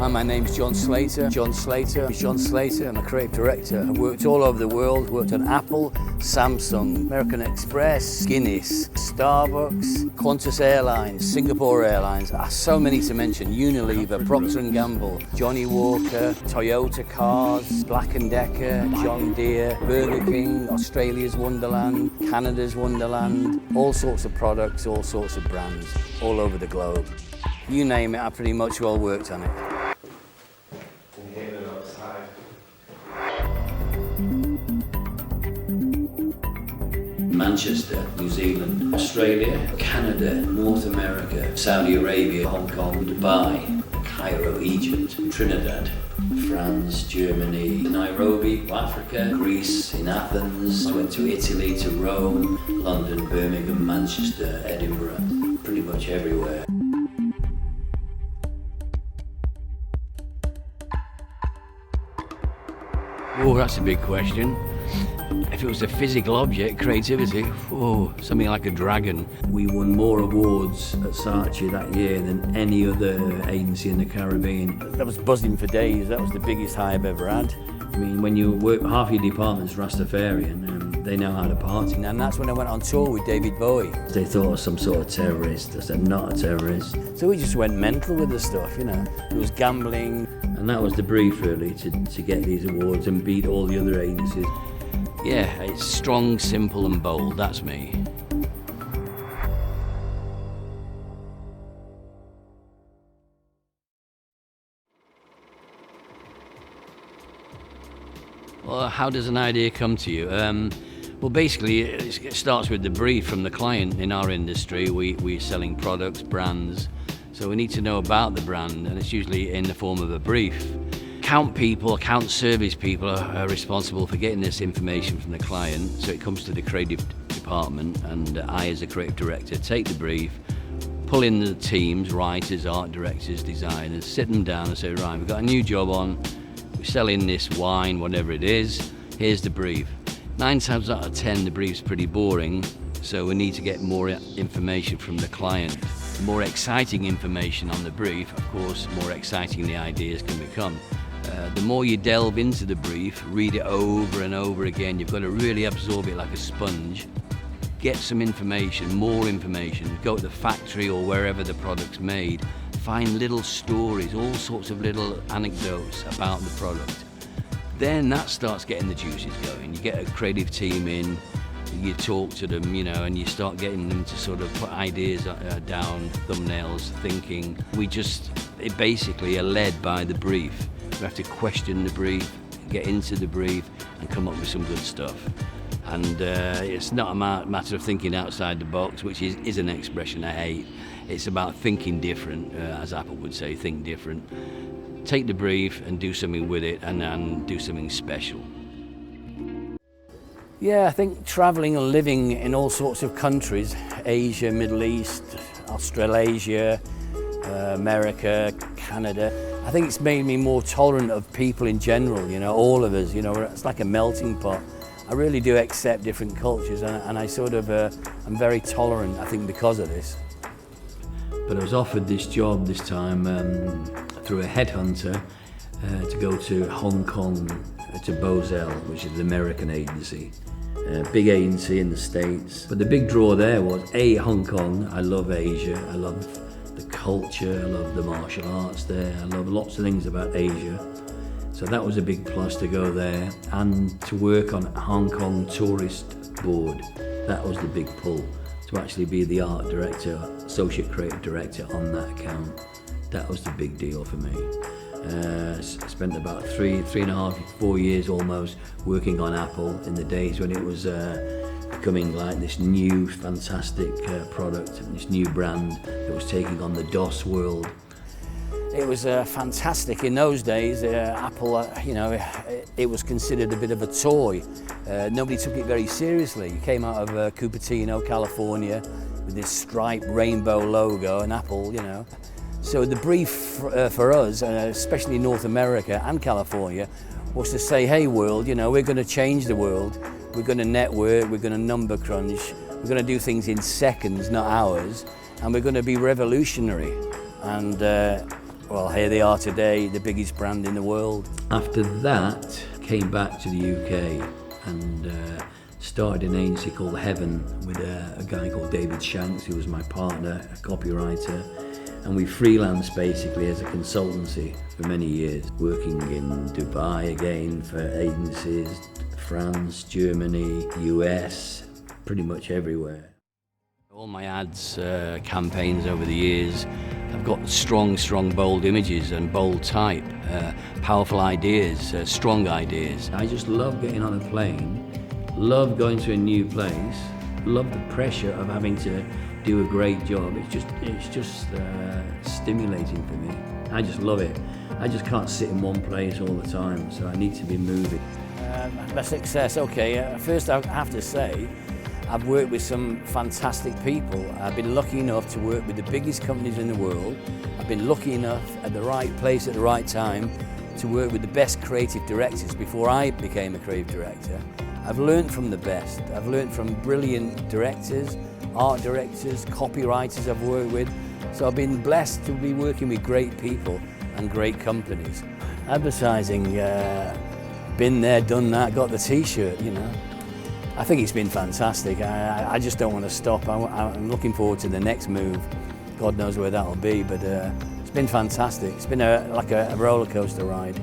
Hi, my name's Jon Slater. Jon Slater. Jon Slater. I'm a creative director. I've worked all over the world. Worked on Apple, Samsung, American Express, Guinness, Starbucks, Qantas Airlines, Singapore Airlines. So many to mention. Unilever, Procter & Gamble, Johnny Walker, Toyota Cars, Black & Decker, John Deere, Burger King, Australia's Wonderland, Canada's Wonderland. All sorts of products, all sorts of brands, all over the globe. You name it, I pretty much well worked on it. Manchester, New Zealand, Australia, Canada, North America, Saudi Arabia, Hong Kong, Dubai, Cairo, Egypt, Trinidad, France, Germany, Nairobi, Africa, Greece, in Athens. I went to Italy, to Rome, London, Birmingham, Manchester, Edinburgh, pretty much everywhere. Oh, that's a big question. If it was a physical object, creativity, something like a dragon. We won more awards at Saatchi that year than any other agency in the Caribbean. That was buzzing for days. That was the biggest high I've ever had. I mean, when you work, half your department's Rastafarian, and they know how to party. And that's when I went on tour with David Bowie. They thought I was some sort of terrorist. I said, not a terrorist. So we just went mental with the stuff, you know. It was gambling. And that was the brief, really, to get these awards and beat all the other agencies. Yeah, it's strong, simple and bold, that's me. Well, how does an idea come to you? Well, basically, it starts with the brief from the client. In our industry, we're selling products, brands, so we need to know about the brand, and it's usually in the form of a brief. Account service people are responsible for getting this information from the client, so it comes to the creative department, and I, as a creative director, take the brief, pull in the teams, writers, art directors, designers, sit them down and say, right, we've got a new job on, we're selling this wine, whatever it is, here's the brief. 9 times out of 10, the brief's pretty boring, so we need to get more information from the client. The more exciting information on the brief, of course, more exciting the ideas can become. The more you delve into the brief, read it over and over again, you've got to really absorb it like a sponge. Get some information, more information, go to the factory or wherever the product's made, find little stories, all sorts of little anecdotes about the product. Then that starts getting the juices going. You get a creative team in, you talk to them, you know, and you start getting them to sort of put ideas down, thumbnails, thinking. It basically are led by the brief. We have to question the brief, get into the brief, and come up with some good stuff. And it's not a matter of thinking outside the box, which is an expression I hate. It's about thinking different, as Apple would say, think different. Take the brief and do something with it, and do something special. Yeah, I think travelling and living in all sorts of countries, Asia, Middle East, Australasia, America, Canada, I think it's made me more tolerant of people in general, you know, all of us, you know, it's like a melting pot. I really do accept different cultures, and I sort of, I'm very tolerant, I think, because of this. But I was offered this job this time through a headhunter to go to Hong Kong, to Bozell, which is an American agency. Big agency in the States. But the big draw there was, Hong Kong. I love Asia, I love the culture, I love the martial arts there, I love lots of things about Asia. So that was a big plus to go there, and to work on Hong Kong Tourist Board. That was the big pull, to actually be the art director, associate creative director on that account. That was the big deal for me. I spent about 3.5, 4 years almost working on Apple in the days when it was becoming like this new fantastic product, this new brand that was taking on the DOS world. It was fantastic. In those days, Apple, you know, it was considered a bit of a toy. Nobody took it very seriously. You came out of Cupertino, California, with this striped rainbow logo, and Apple, you know. So the brief for us, especially in North America and California, was to say, hey world, you know, we're going to change the world. We're going to network, we're going to number crunch, we're going to do things in seconds, not hours, and we're going to be revolutionary. And Well, here they are today, the biggest brand in the world. After that, came back to the UK and started an agency called Heaven with a guy called David Shanks, who was my partner, a copywriter. And we freelanced basically as a consultancy for many years, working in Dubai again for agencies, France, Germany, US, pretty much everywhere. All my ads, campaigns over the years have got strong, bold images and bold type, powerful ideas, strong ideas. I just love getting on a plane, love going to a new place, love the pressure of having to do a great job. It's just stimulating for me. I just love it. I just can't sit in one place all the time, so I need to be moving. My success, okay, first I have to say, I've worked with some fantastic people. I've been lucky enough to work with the biggest companies in the world. I've been lucky enough at the right place at the right time to work with the best creative directors before I became a creative director. I've learned from the best. I've learned from brilliant directors, art directors, copywriters I've worked with. So I've been blessed to be working with great people and great companies. Advertising, been there, done that, got the t-shirt, you know. I think it's been fantastic. I just don't want to stop. I'm looking forward to the next move. God knows where that'll be, but it's been fantastic. It's been like a roller coaster ride.